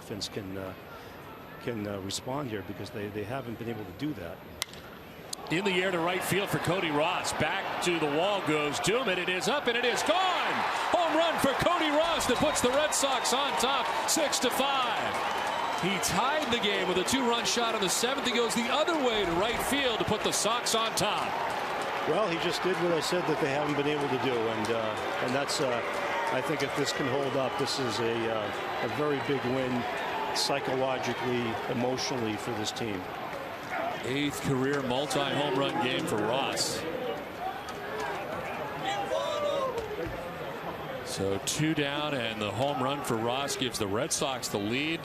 offense can respond here, because they haven't been able to do that. In the air to right field for Cody Ross. Back to the wall goes Duman. It is up and it is gone. Home run for Cody Ross that puts the Red Sox on top 6-5. He tied the game with a 2-run shot on the 7th. He goes the other way to right field to put the Sox on top. Well, he just did what I said that they haven't been able to do, and that's I think if this can hold up, this is a very big win psychologically, emotionally for this team. 8th career multi-home run game for Ross. So 2 down, and the home run for Ross gives the Red Sox the lead.